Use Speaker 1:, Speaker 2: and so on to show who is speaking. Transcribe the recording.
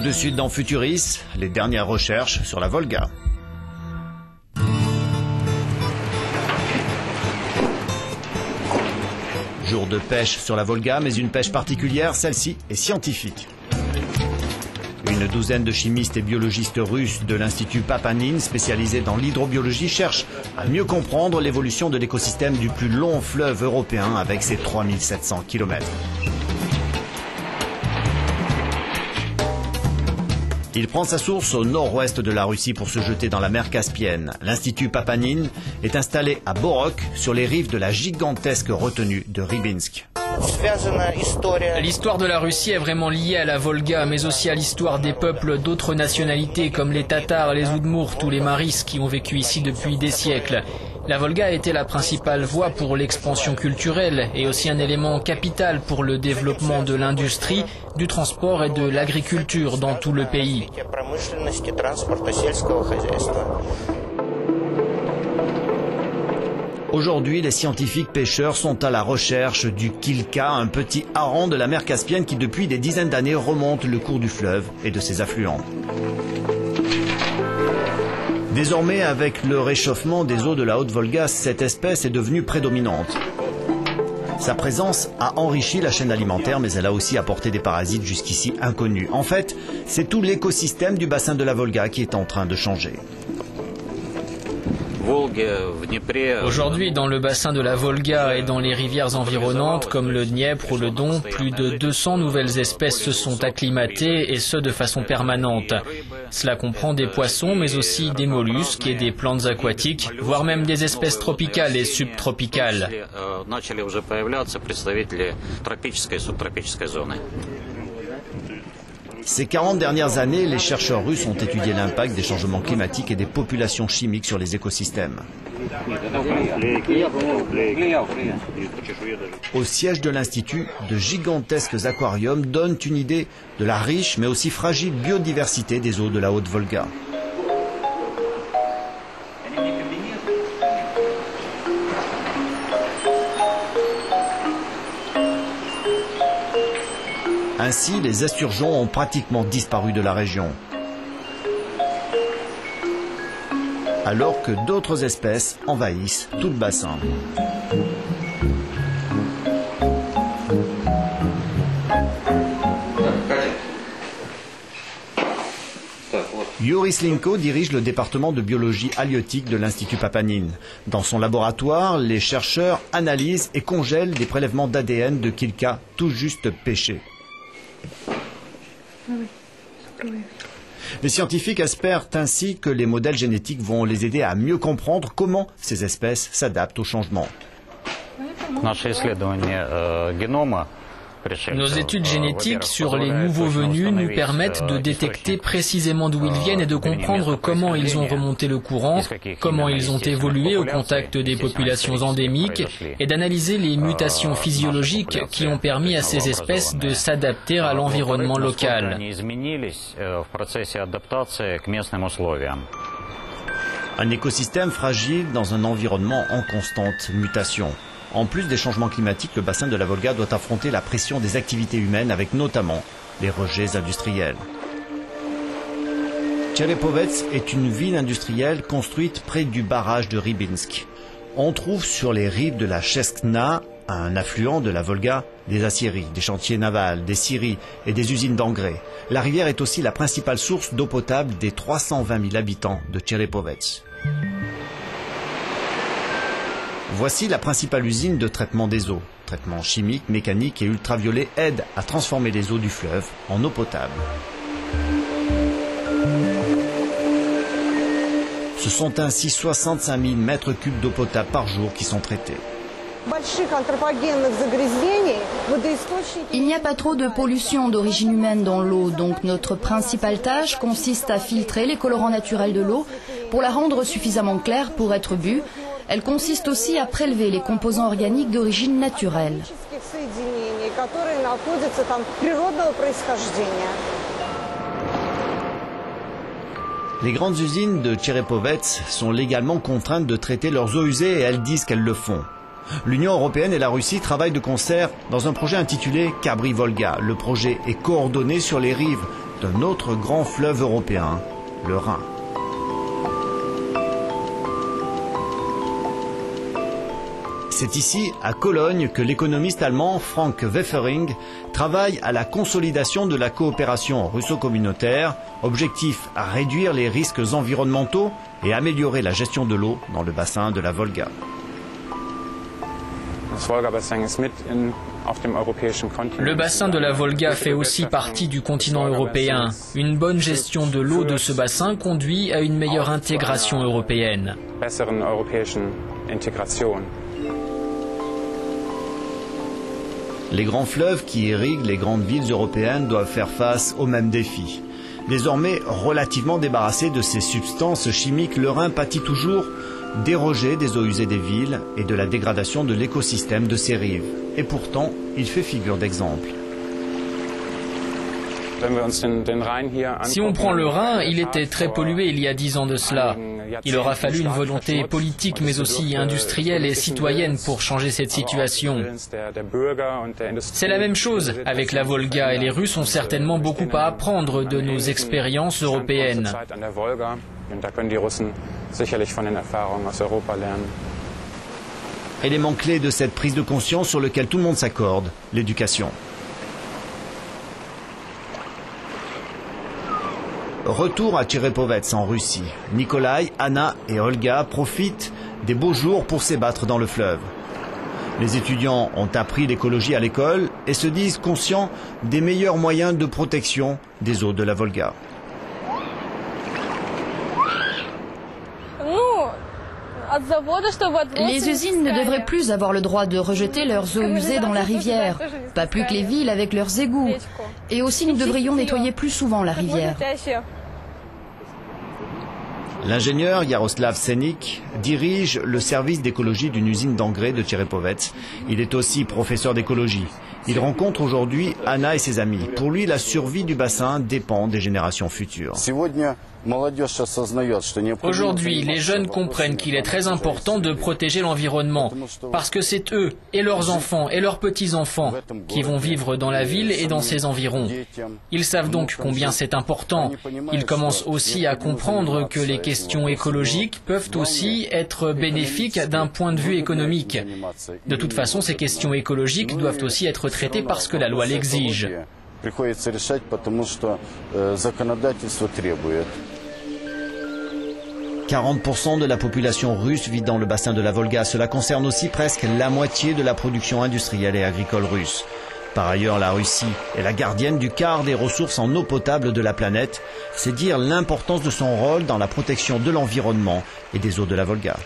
Speaker 1: de suite dans Futuris, les dernières recherches sur la Volga. Jour de pêche sur la Volga, mais une pêche particulière, celle-ci est scientifique. Une douzaine de chimistes et biologistes russes de l'Institut Papanin, spécialisés dans l'hydrobiologie, cherchent à mieux comprendre l'évolution de l'écosystème du plus long fleuve européen avec ses 3700 km. Il prend sa source au nord-ouest de la Russie pour se jeter dans la mer Caspienne. L'Institut Papanin est installé à Borok, sur les rives de la gigantesque retenue de Rybinsk.
Speaker 2: L'histoire de la Russie est vraiment liée à la Volga, mais aussi à l'histoire des peuples d'autres nationalités comme les Tatars, les Oudmourtes ou les Maris qui ont vécu ici depuis des siècles. La Volga a été la principale voie pour l'expansion culturelle et aussi un élément capital pour le développement de l'industrie, du transport et de l'agriculture dans tout le pays.
Speaker 1: Aujourd'hui, les scientifiques pêcheurs sont à la recherche du kilka, un petit hareng de la mer Caspienne qui depuis des dizaines d'années remonte le cours du fleuve et de ses affluents. Désormais, avec le réchauffement des eaux de la Haute-Volga, cette espèce est devenue prédominante. Sa présence a enrichi la chaîne alimentaire, mais elle a aussi apporté des parasites jusqu'ici inconnus. En fait, c'est tout l'écosystème du bassin de la Volga qui est en train de changer.
Speaker 2: Aujourd'hui, dans le bassin de la Volga et dans les rivières environnantes comme le Dniepr ou le Don, plus de 200 nouvelles espèces se sont acclimatées et ce de façon permanente. Cela comprend des poissons mais aussi des mollusques et des plantes aquatiques, voire même des espèces tropicales et subtropicales.
Speaker 1: Ces 40 dernières années, les chercheurs russes ont étudié l'impact des changements climatiques et des populations chimiques sur les écosystèmes. Au siège de l'Institut, de gigantesques aquariums donnent une idée de la riche mais aussi fragile biodiversité des eaux de la Haute-Volga. Ainsi, les esturgeons ont pratiquement disparu de la région, alors que d'autres espèces envahissent tout le bassin. Yuri Slinko dirige le département de biologie halieutique de l'Institut Papanin. Dans son laboratoire, les chercheurs analysent et congèlent des prélèvements d'ADN de kilka tout juste pêchés. Les scientifiques espèrent ainsi que les modèles génétiques vont les aider à mieux comprendre comment ces espèces s'adaptent au changement.
Speaker 2: Nos études génétiques sur les nouveaux venus nous permettent de détecter précisément d'où ils viennent et de comprendre comment ils ont remonté le courant, comment ils ont évolué au contact des populations endémiques et d'analyser les mutations physiologiques qui ont permis à ces espèces de s'adapter à l'environnement local.
Speaker 1: Un écosystème fragile dans un environnement en constante mutation. En plus des changements climatiques, le bassin de la Volga doit affronter la pression des activités humaines avec notamment les rejets industriels. Tcherepovets est une ville industrielle construite près du barrage de Rybinsk. On trouve sur les rives de la Cheskna, un affluent de la Volga, des aciéries, des chantiers navals, des scieries et des usines d'engrais. La rivière est aussi la principale source d'eau potable des 320 000 habitants de Tcherepovets. Voici la principale usine de traitement des eaux. Traitements chimiques, mécaniques et ultraviolets aident à transformer les eaux du fleuve en eau potable. Ce sont ainsi 65 000 mètres cubes d'eau potable par jour qui sont traités.
Speaker 3: Il n'y a pas trop de pollution d'origine humaine dans l'eau, donc notre principale tâche consiste à filtrer les colorants naturels de l'eau pour la rendre suffisamment claire pour être bue. Elle consiste aussi à prélever les composants organiques d'origine naturelle.
Speaker 1: Les grandes usines de Tcherepovets sont légalement contraintes de traiter leurs eaux usées et elles disent qu'elles le font. L'Union européenne et la Russie travaillent de concert dans un projet intitulé Kabri Volga. Le projet est coordonné sur les rives d'un autre grand fleuve européen, le Rhin. C'est ici, à Cologne, que l'économiste allemand Frank Weffering travaille à la consolidation de la coopération russo-communautaire, objectif à réduire les risques environnementaux et améliorer la gestion de l'eau dans le bassin de la Volga.
Speaker 2: Le bassin de la Volga fait aussi partie du continent européen. Une bonne gestion de l'eau de ce bassin conduit à une meilleure intégration européenne.
Speaker 1: Les grands fleuves qui irriguent les grandes villes européennes doivent faire face aux mêmes défis. Désormais relativement débarrassé de ces substances chimiques, le Rhin pâtit toujours des rejets des eaux usées des villes et de la dégradation de l'écosystème de ses rives. Et pourtant, il fait figure d'exemple.
Speaker 2: Si on prend le Rhin, il était très pollué il y a 10 ans de cela. Il aura fallu une volonté politique mais aussi industrielle et citoyenne pour changer cette situation. C'est la même chose avec la Volga et les Russes ont certainement beaucoup à apprendre de nos expériences européennes.
Speaker 1: Élément clé de cette prise de conscience sur lequel tout le monde s'accorde, l'éducation. Retour à Tcherepovets en Russie. Nikolai, Anna et Olga profitent des beaux jours pour s'ébattre dans le fleuve. Les étudiants ont appris l'écologie à l'école et se disent conscients des meilleurs moyens de protection des eaux de la Volga.
Speaker 3: Les usines ne devraient plus avoir le droit de rejeter leurs eaux usées dans la rivière, pas plus que les villes avec leurs égouts. Et aussi nous devrions nettoyer plus souvent la rivière.
Speaker 1: L'ingénieur Yaroslav Senik dirige le service d'écologie d'une usine d'engrais de Tcherepovets. Il est aussi professeur d'écologie. Il rencontre aujourd'hui Anna et ses amis. Pour lui, la survie du bassin dépend des générations futures.
Speaker 2: Aujourd'hui, les jeunes comprennent qu'il est très important de protéger l'environnement, parce que c'est eux, et leurs enfants, et leurs petits-enfants, qui vont vivre dans la ville et dans ses environs. Ils savent donc combien c'est important. Ils commencent aussi à comprendre que les questions écologiques peuvent aussi être bénéfiques d'un point de vue économique. De toute façon, ces questions écologiques doivent aussi être traitées parce que la loi l'exige.
Speaker 1: 40% de la population russe vit dans le bassin de la Volga. Cela concerne aussi presque la moitié de la production industrielle et agricole russe. Par ailleurs, la Russie est la gardienne du quart des ressources en eau potable de la planète. C'est dire l'importance de son rôle dans la protection de l'environnement et des eaux de la Volga.